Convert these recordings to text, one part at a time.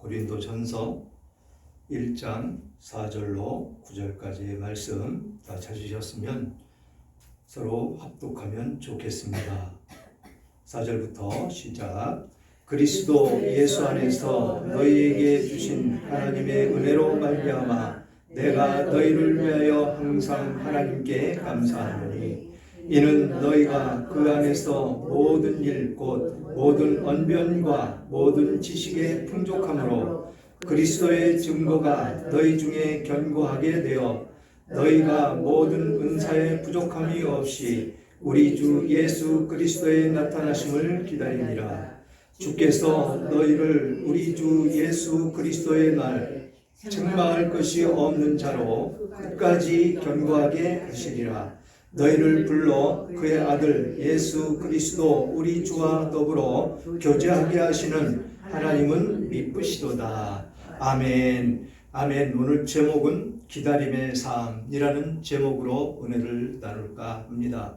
고린도전서 1장 4절로 9절까지의 말씀 다 찾으셨으면 서로 합독하면 좋겠습니다. 4절부터 시작. 그리스도 예수 안에서 너희에게 주신 하나님의 은혜로 말미암아 내가 너희를 위하여 항상 하나님께 감사하노니 이는 너희가 그 안에서 모든 일 곧 모든 언변과 모든 지식의 풍족함으로 그리스도의 증거가 너희 중에 견고하게 되어 너희가 모든 은사의 부족함이 없이 우리 주 예수 그리스도의 나타나심을 기다리니라. 주께서 너희를 우리 주 예수 그리스도의 날 책망할 것이 없는 자로 끝까지 견고하게 하시리라. 너희를 불러 그의 아들 예수 그리스도 우리 주와 더불어 교제하게 하시는 하나님은 미쁘시도다. 아멘. 아멘. 오늘 제목은 기다림의 삶이라는 제목으로 은혜를 나눌까 합니다.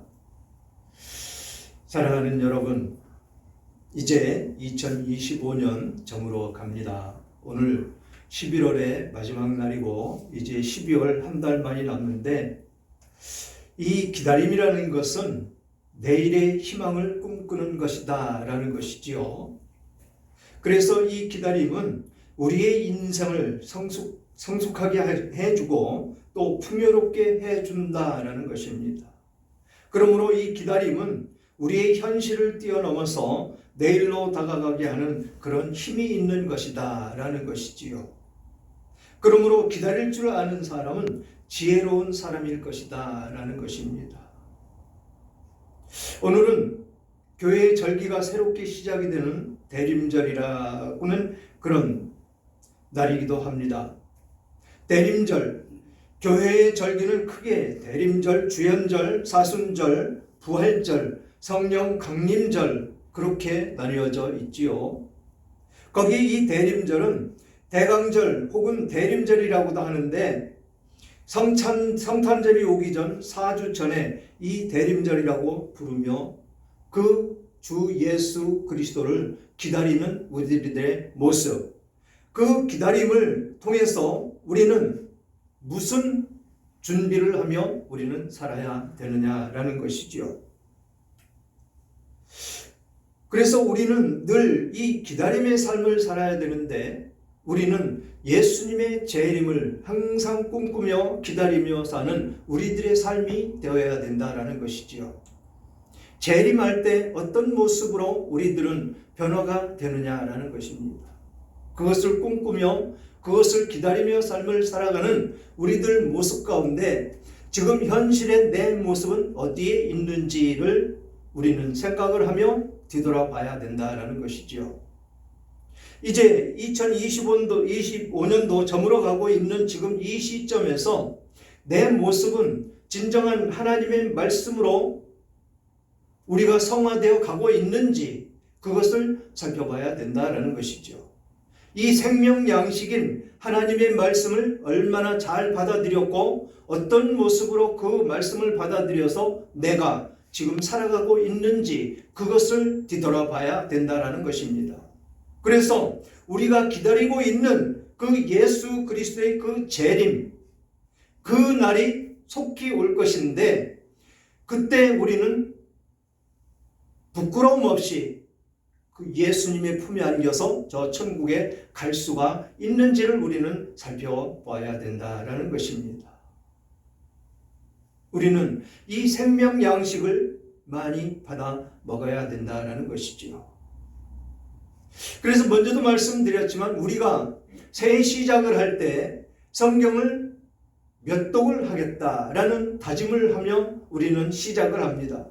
사랑하는 여러분, 이제 2025년 저물어 갑니다. 오늘 11월의 마지막 날이고 이제 12월 한 달 만이 남는데 이 기다림이라는 것은 내일의 희망을 꿈꾸는 것이다 라는 것이지요. 그래서 이 기다림은 우리의 인생을 성숙하게 해주고 또 풍요롭게 해준다라는 것입니다. 그러므로 이 기다림은 우리의 현실을 뛰어넘어서 내일로 다가가게 하는 그런 힘이 있는 것이다 라는 것이지요. 그러므로 기다릴 줄 아는 사람은 지혜로운 사람일 것이다 라는 것입니다. 오늘은 교회의 절기가 새롭게 시작이 되는 대림절이라고는 그런 날이기도 합니다. 대림절, 교회의 절기는 크게 대림절, 주연절, 사순절, 부활절, 성령 강림절 그렇게 나뉘어져 있지요. 거기 이 대림절은 대강절 혹은 대림절이라고도 하는데 성탄절이 오기 전 4주 전에 이 대림절이라고 부르며 그 주 예수 그리스도를 기다리는 우리들의 모습, 그 기다림을 통해서 우리는 무슨 준비를 하며 우리는 살아야 되느냐라는 것이지요. 그래서 우리는 늘 이 기다림의 삶을 살아야 되는데 우리는 예수님의 재림을 항상 꿈꾸며 기다리며 사는 우리들의 삶이 되어야 된다라는 것이지요. 재림할 때 어떤 모습으로 우리들은 변화가 되느냐라는 것입니다. 그것을 꿈꾸며 그것을 기다리며 삶을 살아가는 우리들 모습 가운데 지금 현실의 내 모습은 어디에 있는지를 우리는 생각을 하며 뒤돌아봐야 된다라는 것이지요. 이제 2025년도 저물어가고 있는 지금 이 시점에서 내 모습은 진정한 하나님의 말씀으로 우리가 성화되어 가고 있는지 그것을 살펴봐야 된다라는 것이죠. 이 생명 양식인 하나님의 말씀을 얼마나 잘 받아들였고 어떤 모습으로 그 말씀을 받아들여서 내가 지금 살아가고 있는지 그것을 뒤돌아봐야 된다라는 것입니다. 그래서 우리가 기다리고 있는 그 예수 그리스도의 그 재림, 그 날이 속히 올 것인데 그때 우리는 부끄러움 없이 그 예수님의 품에 안겨서 저 천국에 갈 수가 있는지를 우리는 살펴봐야 된다라는 것입니다. 우리는 이 생명 양식을 많이 받아 먹어야 된다라는 것이지요. 그래서 먼저도 말씀드렸지만 우리가 새 시작을 할 때 성경을 몇 독을 하겠다라는 다짐을 하며 우리는 시작을 합니다.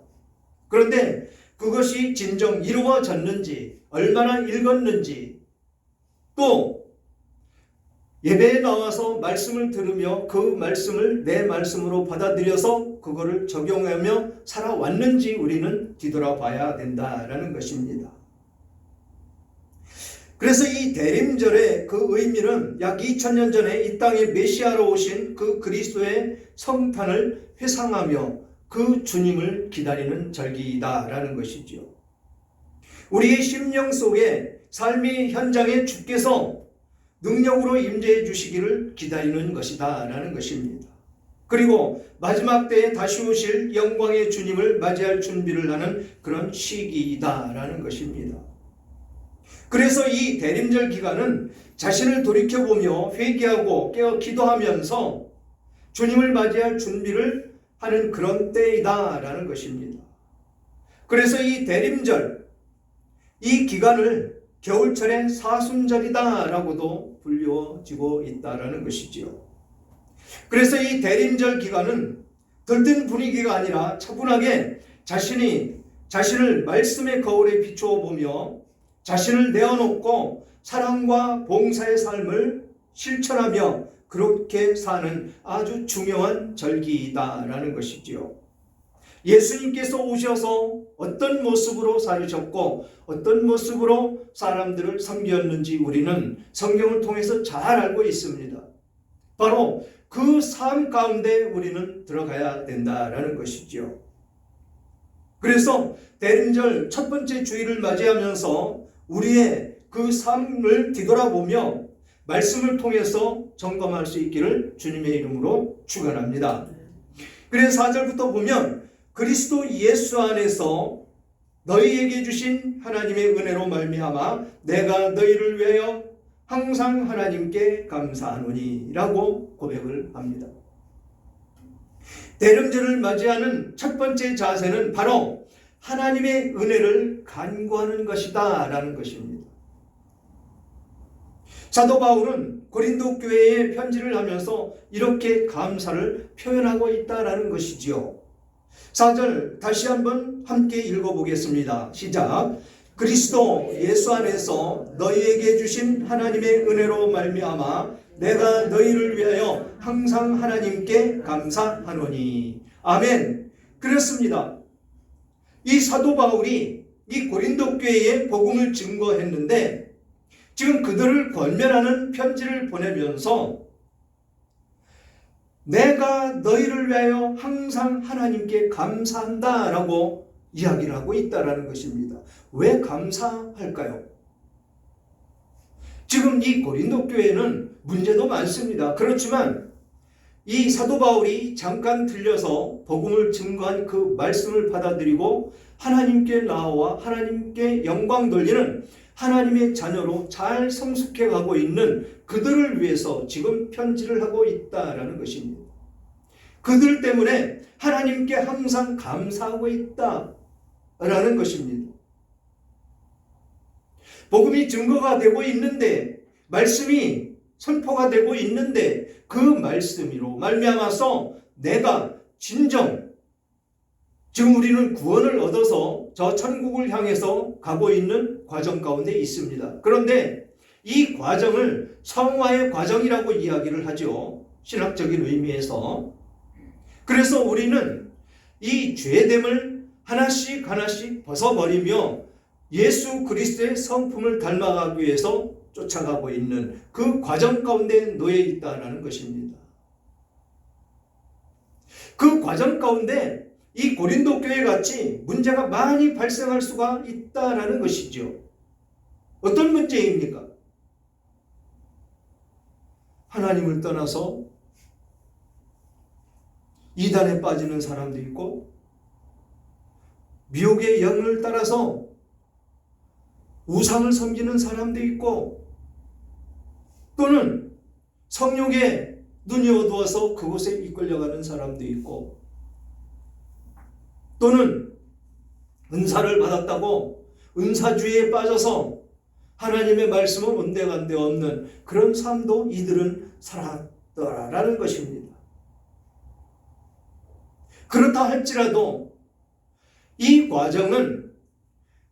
그런데 그것이 진정 이루어졌는지 얼마나 읽었는지 또 예배에 나와서 말씀을 들으며 그 말씀을 내 말씀으로 받아들여서 그거를 적용하며 살아왔는지 우리는 뒤돌아봐야 된다라는 것입니다. 그래서 이 대림절의 그 의미는 약 2000년 전에 이 땅에 메시아로 오신 그 그리스도의 성탄을 회상하며 그 주님을 기다리는 절기이다라는 것이지요. 우리의 심령 속에 삶의 현장에 주께서 능력으로 임재해 주시기를 기다리는 것이다 라는 것입니다. 그리고 마지막 때에 다시 오실 영광의 주님을 맞이할 준비를 하는 그런 시기이다 라는 것입니다. 그래서 이 대림절 기간은 자신을 돌이켜보며 회개하고 깨어 기도하면서 주님을 맞이할 준비를 하는 그런 때이다 라는 것입니다. 그래서 이 대림절, 이 기간을 겨울철의 사순절이다 라고도 불려지고 있다라는 것이지요. 그래서 이 대림절 기간은 들뜬 분위기가 아니라 차분하게 자신을 말씀의 거울에 비추어 보며 자신을 내어놓고 사랑과 봉사의 삶을 실천하며 그렇게 사는 아주 중요한 절기이다라는 것이지요. 예수님께서 오셔서 어떤 모습으로 살으셨고 어떤 모습으로 사람들을 섬겼는지 우리는 성경을 통해서 잘 알고 있습니다. 바로 그 삶 가운데 우리는 들어가야 된다라는 것이지요. 그래서 대림절 첫 번째 주일을 맞이하면서 우리의 그 삶을 뒤돌아보며 말씀을 통해서 점검할 수 있기를 주님의 이름으로 축원합니다. 그래서 4절부터 보면 그리스도 예수 안에서 너희에게 주신 하나님의 은혜로 말미암아 내가 너희를 위하여 항상 하나님께 감사하노니 라고 고백을 합니다. 대림절을 맞이하는 첫 번째 자세는 바로 하나님의 은혜를 간구하는 것이다 라는 것입니다. 사도 바울은 고린도 교회에 편지를 하면서 이렇게 감사를 표현하고 있다라는 것이지요. 4절 다시 한번 함께 읽어보겠습니다. 시작. 그리스도 예수 안에서 너희에게 주신 하나님의 은혜로 말미암아 내가 너희를 위하여 항상 하나님께 감사하노니. 아멘. 그렇습니다. 이 사도 바울이 이 고린도 교회에 복음을 증거했는데 지금 그들을 권면하는 편지를 보내면서 내가 너희를 위하여 항상 하나님께 감사한다 라고 이야기를 하고 있다는 것입니다. 왜 감사할까요? 지금 이 고린도 교회는 문제도 많습니다. 그렇지만 이 사도 바울이 잠깐 들려서 복음을 증거한 그 말씀을 받아들이고 하나님께 나와 하나님께 영광 돌리는 하나님의 자녀로 잘 성숙해 가고 있는 그들을 위해서 지금 편지를 하고 있다라는 것입니다. 그들 때문에 하나님께 항상 감사하고 있다라는 것입니다. 복음이 증거가 되고 있는데 말씀이 선포가 되고 있는데 그 말씀으로 말미암아서 내가 진정 지금 우리는 구원을 얻어서 저 천국을 향해서 가고 있는 과정 가운데 있습니다. 그런데 이 과정을 성화의 과정이라고 이야기를 하죠. 신학적인 의미에서. 그래서 우리는 이 죄됨을 하나씩 하나씩 벗어버리며 예수 그리스도의 성품을 닮아가기 위해서 쫓아가고 있는 그 과정 가운데 놓여 있다는 것입니다. 그 과정 가운데 이 고린도 교회 같이 문제가 많이 발생할 수가 있다라는 것이죠. 어떤 문제입니까? 하나님을 떠나서 이단에 빠지는 사람도 있고 미혹의 영을 따라서 우상을 섬기는 사람도 있고 또는 성욕에 눈이 어두워서 그곳에 이끌려가는 사람도 있고 또는 은사를 받았다고 은사주의에 빠져서 하나님의 말씀은 온데간데 없는 그런 삶도 이들은 살았더라라는 것입니다. 그렇다 할지라도 이 과정은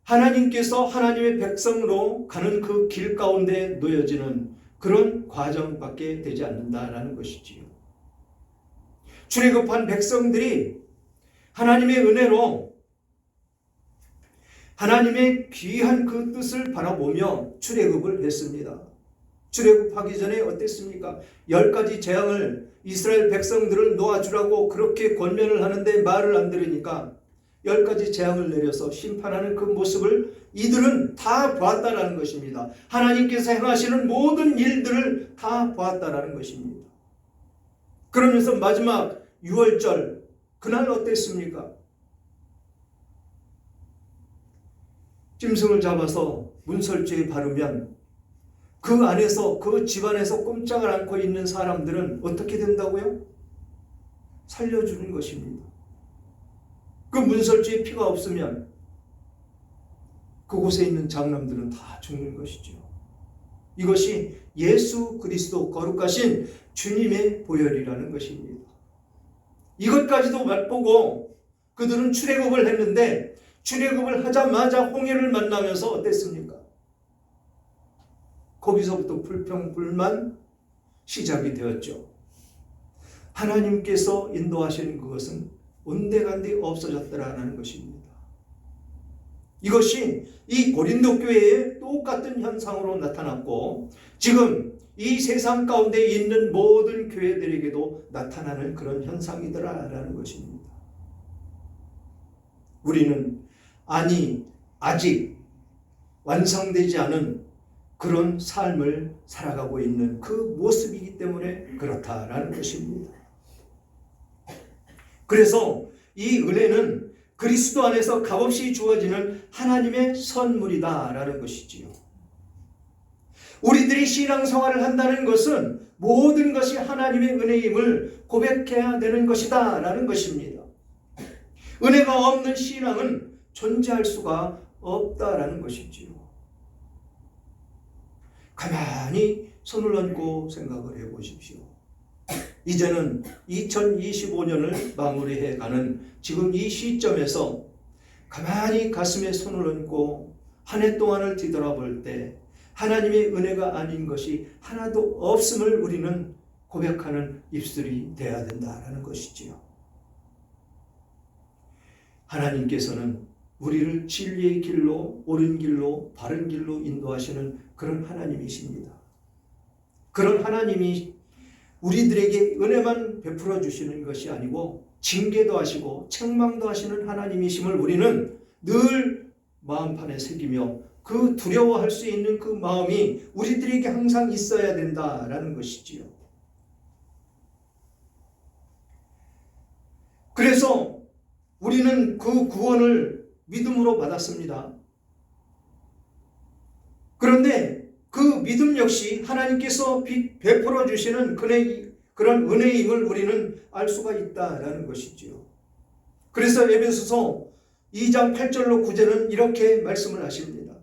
하나님께서 하나님의 백성으로 가는 그 길 가운데 놓여지는 그런 과정밖에 되지 않는다라는 것이지요. 출애굽한 백성들이 하나님의 은혜로 하나님의 귀한 그 뜻을 바라보며 출애굽을 했습니다. 출애굽하기 전에 어땠습니까? 10가지 재앙을 이스라엘 백성들을 놓아주라고 그렇게 권면을 하는데 말을 안 들으니까 10가지 재앙을 내려서 심판하는 그 모습을 이들은 다 보았다라는 것입니다. 하나님께서 행하시는 모든 일들을 다 보았다라는 것입니다. 그러면서 마지막 6월절 그날 어땠습니까? 짐승을 잡아서 문설주에 바르면 그 안에서 그 집안에서 꼼짝을 않고 있는 사람들은 어떻게 된다고요? 살려주는 것입니다. 그 문설주에 피가 없으면 그곳에 있는 장남들은 다 죽는 것이죠. 이것이 예수 그리스도 거룩하신 주님의 보혈이라는 것입니다. 이것까지도 맛보고 그들은 출애굽을 했는데 출애굽을 하자마자 홍해를 만나면서 어땠습니까? 거기서부터 불평불만 시작이 되었죠. 하나님께서 인도하시는 그것은 온데간데 없어졌더라는 것입니다. 이것이 이 고린도 교회에 똑같은 현상으로 나타났고 지금 이 세상 가운데 있는 모든 교회들에게도 나타나는 그런 현상이더라라는 것입니다. 우리는 아직 완성되지 않은 그런 삶을 살아가고 있는 그 모습이기 때문에 그렇다라는 것입니다. 그래서 이 은혜는 그리스도 안에서 값없이 주어지는 하나님의 선물이다라는 것이지요. 우리들이 신앙생활을 한다는 것은 모든 것이 하나님의 은혜임을 고백해야 되는 것이다라는 것입니다. 은혜가 없는 신앙은 존재할 수가 없다라는 것이지요. 가만히 손을 얹고 생각을 해보십시오. 이제는 2025년을 마무리해가는 지금 이 시점에서 가만히 가슴에 손을 얹고 한 해 동안을 뒤돌아볼 때 하나님의 은혜가 아닌 것이 하나도 없음을 우리는 고백하는 입술이 되어야 된다는 것이지요. 하나님께서는 우리를 진리의 길로, 옳은 길로, 바른 길로 인도하시는 그런 하나님이십니다. 그런 하나님이 우리들에게 은혜만 베풀어 주시는 것이 아니고 징계도 하시고 책망도 하시는 하나님이심을 우리는 늘 마음판에 새기며 그 두려워할 수 있는 그 마음이 우리들에게 항상 있어야 된다라는 것이지요. 그래서 우리는 그 구원을 믿음으로 받았습니다. 그런데 그 믿음 역시 하나님께서 베풀어 주시는 그런 은혜임을 우리는 알 수가 있다라는 것이지요. 그래서 에베소서 2장 8절로 9절은 이렇게 말씀을 하십니다.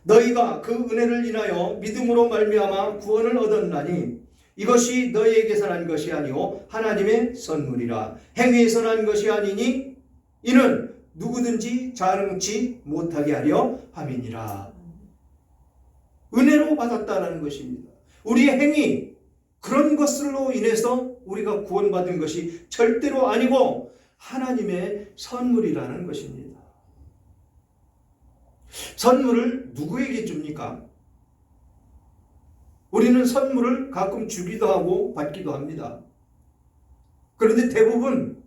너희가 그 은혜를 인하여 믿음으로 말미암아 구원을 얻었나니 이것이 너희에게서 난 것이 아니요 하나님의 선물이라. 행위에서 난 것이 아니니 이는 누구든지 자랑치 못하게 하려 함이니라. 은혜로 받았다라는 것입니다. 우리의 행위, 그런 것으로 인해서 우리가 구원받은 것이 절대로 아니고 하나님의 선물이라는 것입니다. 선물을 누구에게 줍니까? 우리는 선물을 가끔 주기도 하고 받기도 합니다. 그런데 대부분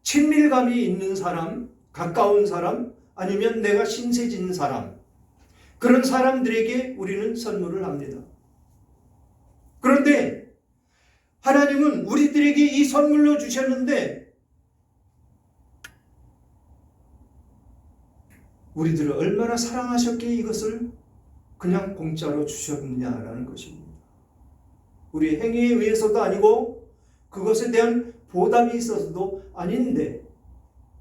친밀감이 있는 사람, 가까운 사람, 아니면 내가 신세진 사람, 그런 사람들에게 우리는 선물을 합니다. 그런데 하나님은 우리들에게 이 선물로 주셨는데 우리들을 얼마나 사랑하셨기에 이것을 그냥 공짜로 주셨느냐라는 것입니다. 우리의 행위에 의해서도 아니고 그것에 대한 보답이 있어서도 아닌데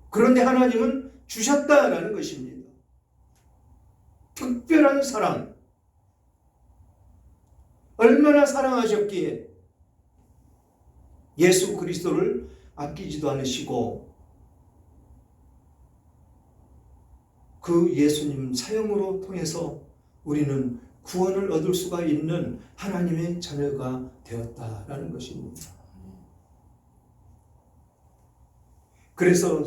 그런데 하나님은 주셨다라는 것입니다. 특별한 사랑, 얼마나 사랑하셨기에 예수 그리스도를 아끼지도 않으시고 그 예수님 사형으로 통해서 우리는 구원을 얻을 수가 있는 하나님의 자녀가 되었다라는 것입니다. 그래서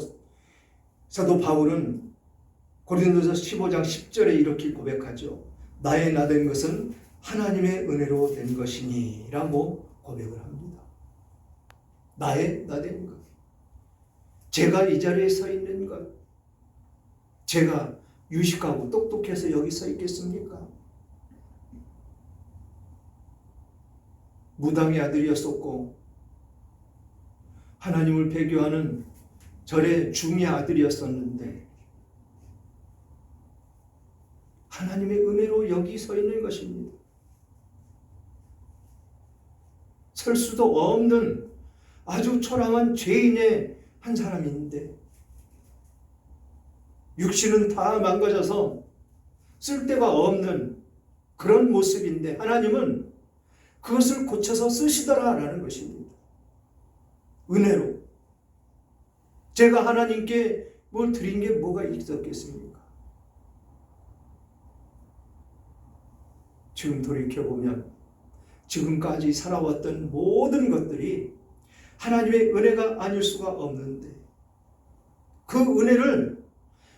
사도 바울은 고린도서 15장 10절에 이렇게 고백하죠. 나의 나된 것은 하나님의 은혜로 된 것이니 라고 고백을 합니다. 나의 나된 것, 제가 이 자리에 서 있는 것, 제가 유식하고 똑똑해서 여기 서 있겠습니까? 무당의 아들이었었고 하나님을 배교하는 절의 중의 아들이었었는데 하나님의 은혜로 여기 서 있는 것입니다. 설 수도 없는 아주 초라한 죄인의 한 사람인데 육신은 다 망가져서 쓸데가 없는 그런 모습인데 하나님은 그것을 고쳐서 쓰시더라라는 것입니다. 은혜로. 제가 하나님께 뭘 드린 게 뭐가 있었겠습니까? 지금 돌이켜보면 지금까지 살아왔던 모든 것들이 하나님의 은혜가 아닐 수가 없는데 그 은혜를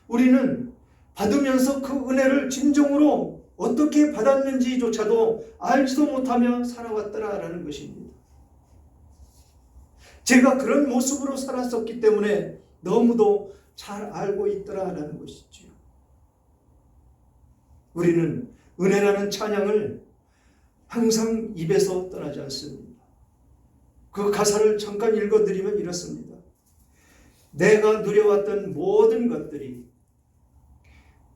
우리는 받으면서 그 은혜를 진정으로 어떻게 받았는지조차도 알지도 못하며 살아왔더라라는 것입니다. 제가 그런 모습으로 살았었기 때문에 너무도 잘 알고 있더라라는 것이지요. 우리는 은혜라는 찬양을 항상 입에서 떠나지 않습니다. 그 가사를 잠깐 읽어드리면 이렇습니다. 내가 누려왔던 모든 것들이,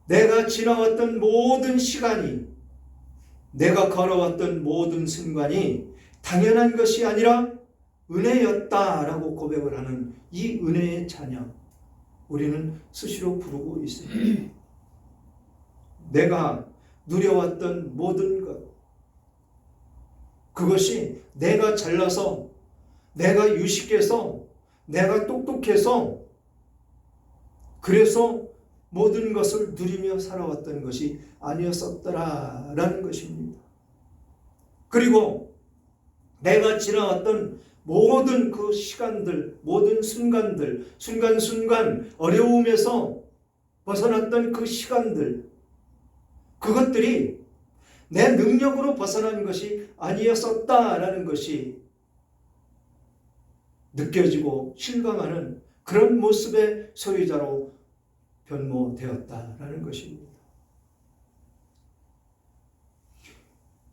내가 지나왔던 모든 시간이, 내가 걸어왔던 모든 순간이 당연한 것이 아니라 은혜였다라고 고백을 하는 이 은혜의 찬양, 우리는 수시로 부르고 있습니다. 내가 누려왔던 모든 것, 그것이 내가 잘나서, 내가 유식해서, 내가 똑똑해서, 그래서 모든 것을 누리며 살아왔던 것이 아니었었더라라는 것입니다. 그리고 내가 지나왔던 모든 그 시간들, 모든 순간들, 순간순간 어려움에서 벗어났던 그 시간들, 그것들이 내 능력으로 벗어난 것이 아니었었다라는 것이 느껴지고 실감하는 그런 모습의 소유자로 변모되었다라는 것입니다.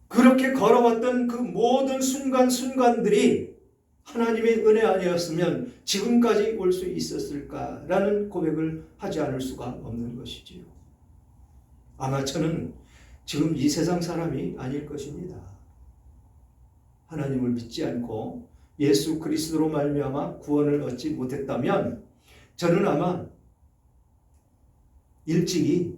그렇게 걸어왔던 그 모든 순간순간들이 하나님의 은혜 아니었으면 지금까지 올 수 있었을까라는 고백을 하지 않을 수가 없는 것이지요. 아마 저는 지금 이 세상 사람이 아닐 것입니다. 하나님을 믿지 않고 예수 그리스도로 말미암아 구원을 얻지 못했다면 저는 아마 일찍이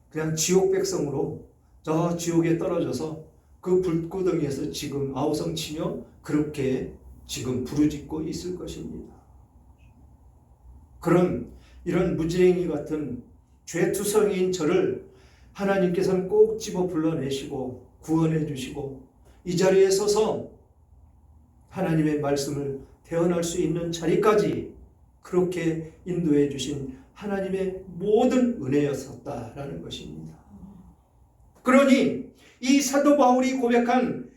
그냥 지옥 백성으로 저 지옥에 떨어져서 그 불구덩이에서 지금 아우성 치며 그렇게 지금 부르짖고 있을 것입니다. 그런 이런 무지랭이 같은 죄투성이인 저를 하나님께서는 꼭 집어 불러내시고 구원해 주시고 이 자리에 서서 하나님의 말씀을 태어날 수 있는 자리까지 그렇게 인도해 주신 하나님의 모든 은혜였었다라는 것입니다. 그러니 이 사도 바울이 고백한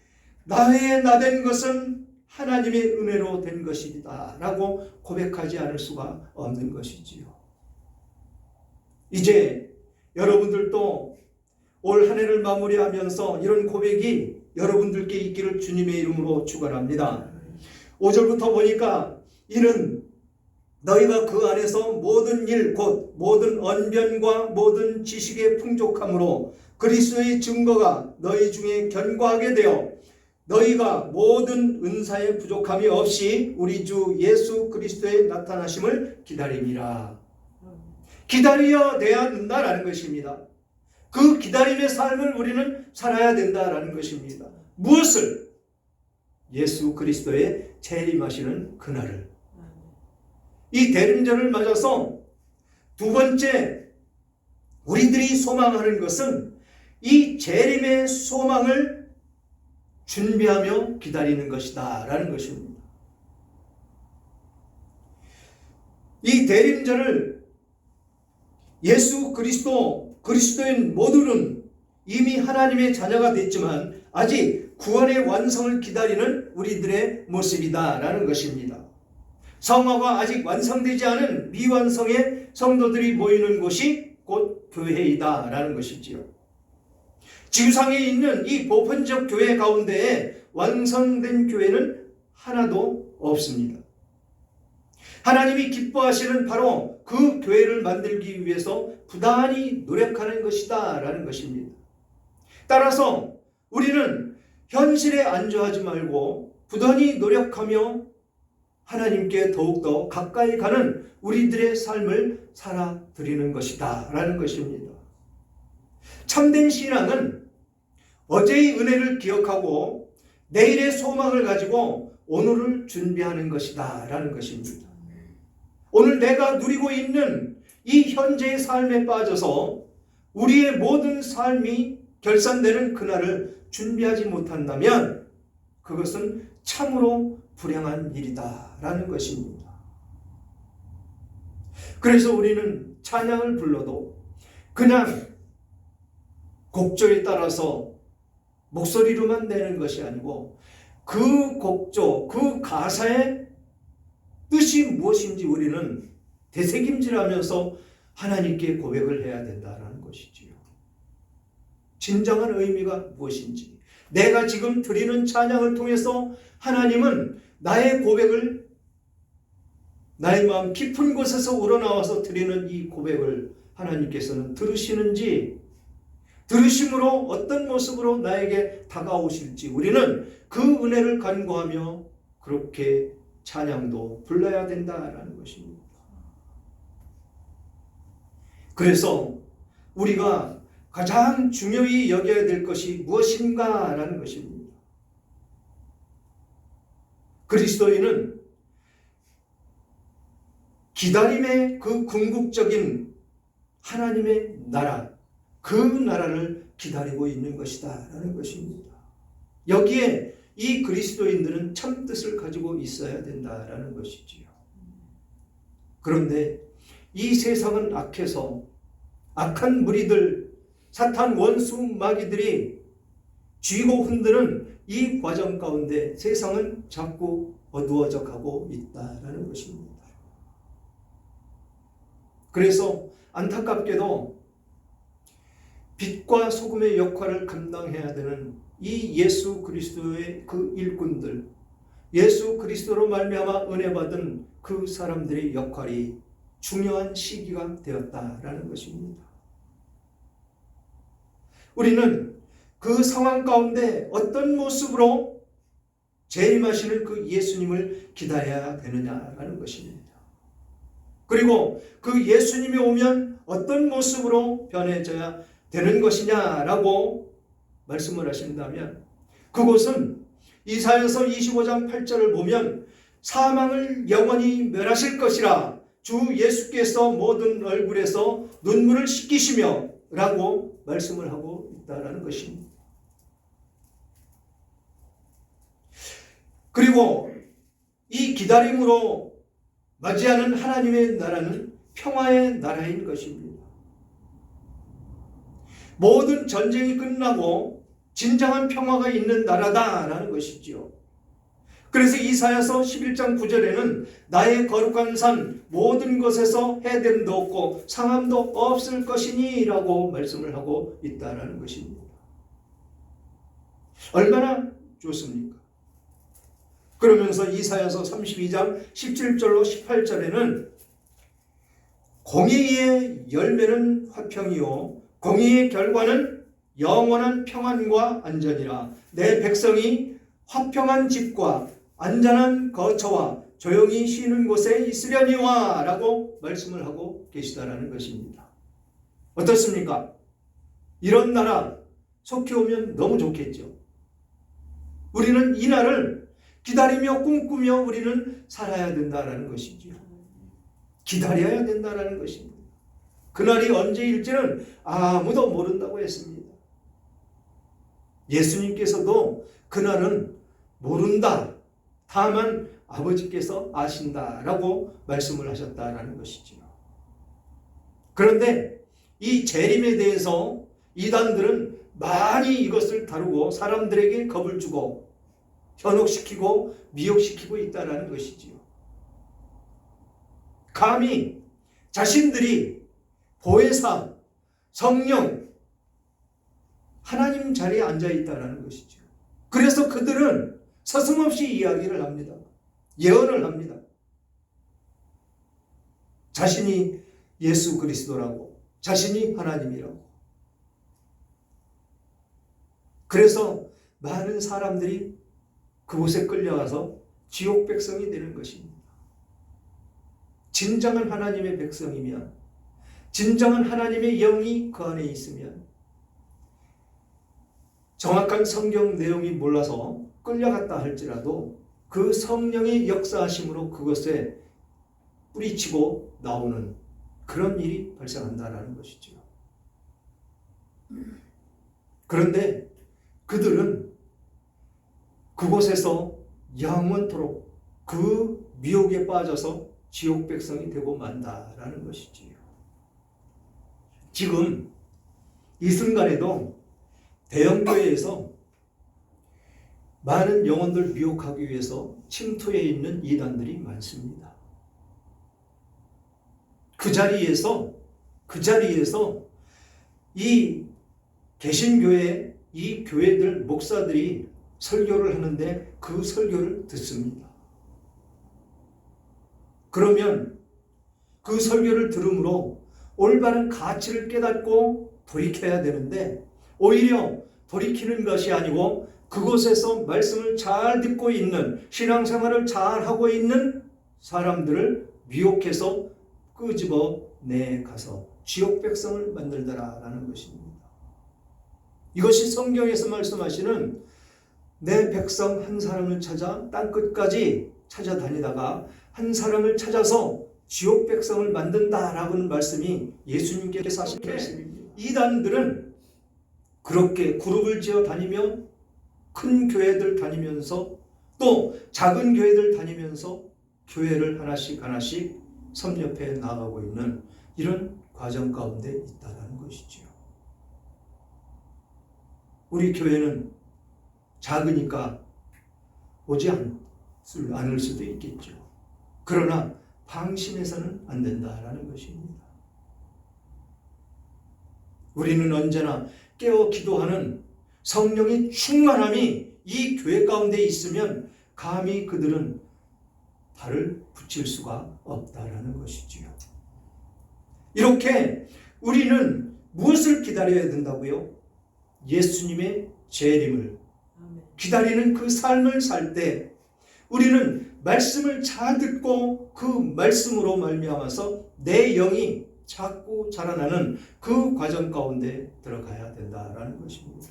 나의 나된 것은 하나님의 은혜로 된 것이다 라고 고백하지 않을 수가 없는 것이지요. 이제 여러분들도 올 한 해를 마무리하면서 이런 고백이 여러분들께 있기를 주님의 이름으로 축원합니다. 5절부터 보니까 이는 너희가 그 안에서 모든 일 곧 모든 언변과 모든 지식의 풍족함으로 그리스도의 증거가 너희 중에 견고하게 되어 너희가 모든 은사의 부족함이 없이 우리 주 예수 그리스도의 나타나심을 기다림이라. 기다려야 된다라는 것입니다. 그 기다림의 삶을 우리는 살아야 된다라는 것입니다. 무엇을? 예수 그리스도의 재림하시는 그날을. 이 대림절을 맞아서 두 번째 우리들이 소망하는 것은 이 재림의 소망을 준비하며 기다리는 것이다 라는 것입니다. 이 대림절을 예수 그리스도인 모두는 이미 하나님의 자녀가 됐지만 아직 구원의 완성을 기다리는 우리들의 모습이다 라는 것입니다. 성화가 아직 완성되지 않은 미완성의 성도들이 모이는 곳이 곧 교회이다라는 것이지요. 지구상에 있는 이 보편적 교회 가운데에 완성된 교회는 하나도 없습니다. 하나님이 기뻐하시는 바로 그 교회를 만들기 위해서 부단히 노력하는 것이다 라는 것입니다. 따라서 우리는 현실에 안주하지 말고 부단히 노력하며 하나님께 더욱더 가까이 가는 우리들의 삶을 살아드리는 것이다 라는 것입니다. 참된 신앙은 어제의 은혜를 기억하고 내일의 소망을 가지고 오늘을 준비하는 것이다 라는 것입니다. 오늘 내가 누리고 있는 이 현재의 삶에 빠져서 우리의 모든 삶이 결산되는 그날을 준비하지 못한다면 그것은 참으로 불행한 일이다 라는 것입니다. 그래서 우리는 찬양을 불러도 그냥 곡조에 따라서 목소리로만 내는 것이 아니고 그 곡조, 그 가사의 뜻이 무엇인지 우리는 되새김질하면서 하나님께 고백을 해야 된다는 것이지요. 진정한 의미가 무엇인지, 내가 지금 드리는 찬양을 통해서 하나님은 나의 고백을, 나의 마음 깊은 곳에서 우러나와서 드리는 이 고백을 하나님께서는 들으시는지, 들으심으로 어떤 모습으로 나에게 다가오실지 우리는 그 은혜를 간구하며 그렇게 찬양도 불러야 된다라는 것입니다. 그래서 우리가 가장 중요히 여겨야 될 것이 무엇인가라는 것입니다. 그리스도인은 기다림의 그 궁극적인 하나님의 나라, 그 나라를 기다리고 있는 것이다 라는 것입니다. 여기에 이 그리스도인들은 참 뜻을 가지고 있어야 된다라는 것이지요. 그런데 이 세상은 악해서 악한 무리들, 사탄 원수 마귀들이 쥐고 흔드는 이 과정 가운데 세상은 자꾸 어두워져 가고 있다라는 것입니다. 그래서 안타깝게도 빛과 소금의 역할을 감당해야 되는 이 예수 그리스도의 그 일꾼들, 예수 그리스도로 말미암아 은혜 받은 그 사람들의 역할이 중요한 시기가 되었다라는 것입니다. 우리는 그 상황 가운데 어떤 모습으로 재림하시는 그 예수님을 기다려야 되느냐라는 것입니다. 그리고 그 예수님이 오면 어떤 모습으로 변해져야 되는 것이냐라고 말씀을 하신다면 그곳은 이사야서 25장 8절을 보면 사망을 영원히 멸하실 것이라 주 예수께서 모든 얼굴에서 눈물을 씻기시며 라고 말씀을 하고 있다는 것입니다. 그리고 이 기다림으로 맞이하는 하나님의 나라는 평화의 나라인 것입니다. 모든 전쟁이 끝나고 진정한 평화가 있는 나라다라는 것이지요. 그래서 이사야서 11장 9절에는 나의 거룩한 산 모든 것에서 해됨도 없고 상함도 없을 것이니 라고 말씀을 하고 있다는 것입니다. 얼마나 좋습니까? 그러면서 이사야서 32장 17절로 18절에는 공의의 열매는 화평이요 공의의 결과는 영원한 평안과 안전이라 내 백성이 화평한 집과 안전한 거처와 조용히 쉬는 곳에 있으려니와 라고 말씀을 하고 계시다라는 것입니다. 어떻습니까? 이런 나라 속히 오면 너무 좋겠죠. 우리는 이 날을 기다리며 꿈꾸며 우리는 살아야 된다라는 것이죠. 기다려야 된다라는 것입니다. 그날이 언제일지는 아무도 모른다고 했습니다. 예수님께서도 그날은 모른다. 다만 아버지께서 아신다라고 말씀을 하셨다라는 것이죠. 그런데 이 재림에 대해서 이단들은 많이 이것을 다루고 사람들에게 겁을 주고 현혹시키고 미혹시키고 있다라는 것이지요. 감히 자신들이 보혜사, 성령, 하나님 자리에 앉아 있다는 것이죠. 그래서 그들은 서슴없이 이야기를 합니다. 예언을 합니다. 자신이 예수 그리스도라고, 자신이 하나님이라고. 그래서 많은 사람들이 그곳에 끌려가서 지옥 백성이 되는 것입니다. 진정한 하나님의 백성이면, 진정한 하나님의 영이 그 안에 있으면, 정확한 성경 내용이 몰라서 끌려갔다 할지라도 그 성령의 역사하심으로 그것에 뿌리치고 나오는 그런 일이 발생한다는 것이죠. 그런데 그들은 그곳에서 영원토록 그 미혹에 빠져서 지옥 백성이 되고 만다라는 것이지요. 지금 이 순간에도 대형교회에서 많은 영혼들 미혹하기 위해서 침투해 있는 이단들이 많습니다. 그 자리에서 이 개신교회, 이 교회들 목사들이 설교를 하는데 그 설교를 듣습니다. 그러면 그 설교를 들음으로 올바른 가치를 깨닫고 돌이켜야 되는데 오히려 돌이키는 것이 아니고 그곳에서 말씀을 잘 듣고 있는, 신앙생활을 잘 하고 있는 사람들을 미혹해서 끄집어 내가서 지옥 백성을 만들더라라는 것입니다. 이것이 성경에서 말씀하시는 내 백성 한 사람을 찾아 땅끝까지 찾아다니다가 한 사람을 찾아서 지옥 백성을 만든다라는 말씀이 예수님께서 하신 말씀입니다. 이단들은 그렇게 그룹을 지어 다니며 큰 교회들 다니면서 또 작은 교회들 다니면서 교회를 하나씩 섭렵해 나가고 있는 이런 과정 가운데 있다는 것이지요. 우리 교회는 작으니까 오지 않을 수도 있겠죠. 그러나 방심해서는 안 된다라는 것입니다. 우리는 언제나 깨어 기도하는 성령의 충만함이 이 교회 가운데 있으면 감히 그들은 발을 붙일 수가 없다라는 것이지요. 이렇게 우리는 무엇을 기다려야 된다고요? 예수님의 재림을 기다리는 그 삶을 살 때 우리는 말씀을 잘 듣고 그 말씀으로 말미암아서 내 영이 자꾸 자라나는 그 과정 가운데 들어가야 된다라는 것입니다.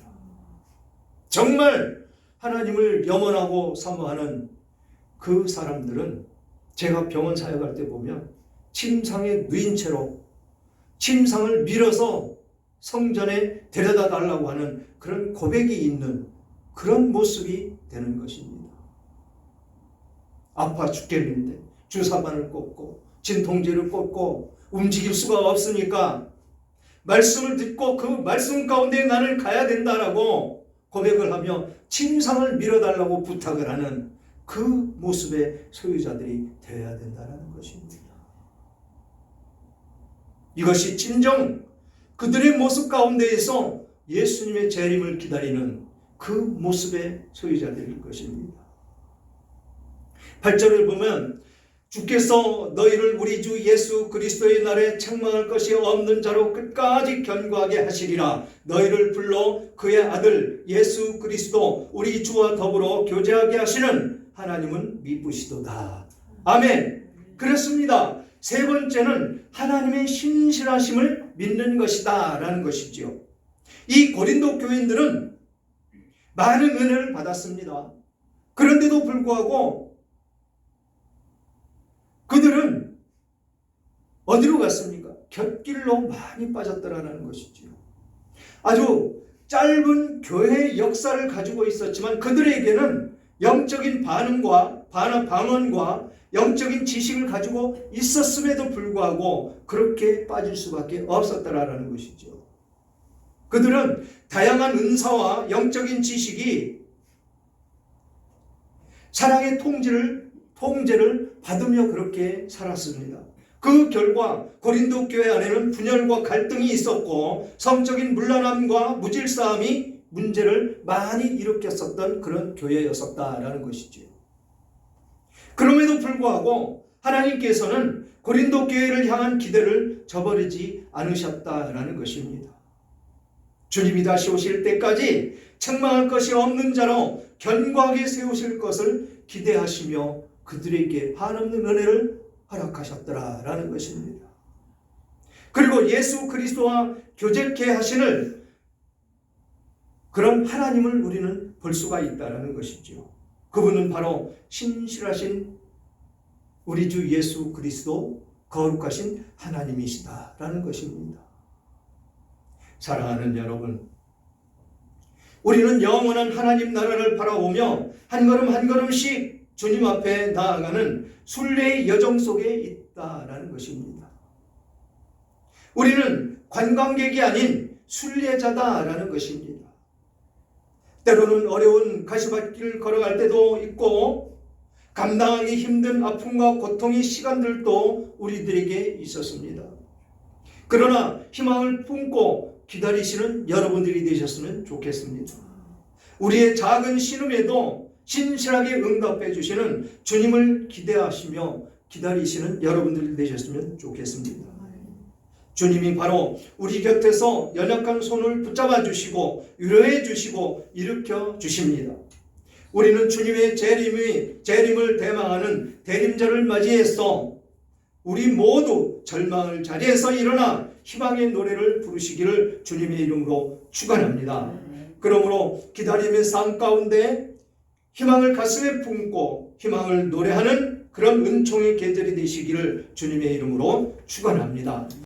정말 하나님을 염원하고 사모하는 그 사람들은 제가 병원 사역할 때 보면 침상에 누인 채로 침상을 밀어서 성전에 데려다 달라고 하는 그런 고백이 있는 그런 모습이 되는 것입니다. 아파 죽겠는데 주사바늘 꽂고 진통제를 꽂고 움직일 수가 없으니까 말씀을 듣고 그 말씀 가운데 나는 가야 된다라고 고백을 하며 침상을 밀어달라고 부탁을 하는 그 모습의 소유자들이 되어야 된다는 것입니다. 이것이 진정 그들의 모습 가운데에서 예수님의 재림을 기다리는 그 모습의 소유자들일 것입니다. 8절을 보면 주께서 너희를 우리 주 예수 그리스도의 날에 책망할 것이 없는 자로 끝까지 견고하게 하시리라. 너희를 불러 그의 아들 예수 그리스도 우리 주와 더불어 교제하게 하시는 하나님은 미쁘시도다. 아멘. 그렇습니다. 세 번째는 하나님의 신실하심을 믿는 것이다 라는 것이지요. 이 고린도 교인들은 많은 은혜를 받았습니다. 그런데도 불구하고 그들은 어디로 갔습니까? 곁길로 많이 빠졌더라는 것이지요. 아주 짧은 교회의 역사를 가지고 있었지만 그들에게는 영적인 방언과 영적인 지식을 가지고 있었음에도 불구하고 그렇게 빠질 수밖에 없었더라는 것이죠. 그들은 다양한 은사와 영적인 지식이 사랑의 통제를 받으며 그렇게 살았습니다. 그 결과 고린도 교회 안에는 분열과 갈등이 있었고 성적인 문란함과 무질서함이 문제를 많이 일으켰었던 그런 교회였었다라는 것이지요. 그럼에도 불구하고 하나님께서는 고린도 교회를 향한 기대를 저버리지 않으셨다라는 것입니다. 주님이 다시 오실 때까지 책망할 것이 없는 자로 견고하게 세우실 것을 기대하시며 그들에게 한없는 은혜를 허락하셨더라라는 것입니다. 그리고 예수 그리스도와 교제케 하시는 그런 하나님을 우리는 볼 수가 있다는 것이죠. 그분은 바로 신실하신 우리 주 예수 그리스도, 거룩하신 하나님이시다라는 것입니다. 사랑하는 여러분, 우리는 영원한 하나님 나라를 바라보며 한 걸음 한 걸음씩 주님 앞에 나아가는 순례의 여정 속에 있다라는 것입니다. 우리는 관광객이 아닌 순례자다라는 것입니다. 때로는 어려운 가시밭길을 걸어갈 때도 있고 감당하기 힘든 아픔과 고통의 시간들도 우리들에게 있었습니다. 그러나 희망을 품고 기다리시는 여러분들이 되셨으면 좋겠습니다. 우리의 작은 신음에도 신실하게 응답해 주시는 주님을 기대하시며 기다리시는 여러분들이 되셨으면 좋겠습니다. 주님이 바로 우리 곁에서 연약한 손을 붙잡아 주시고 위로해 주시고 일으켜 주십니다. 우리는 주님의 재림을 대망하는 대림절을 맞이해서 우리 모두 절망을 자리에서 일어나 희망의 노래를 부르시기를 주님의 이름으로 축원합니다. 그러므로 기다림의 삶 가운데 희망을 가슴에 품고 희망을 노래하는 그런 은총의 계절이 되시기를 주님의 이름으로 축원합니다.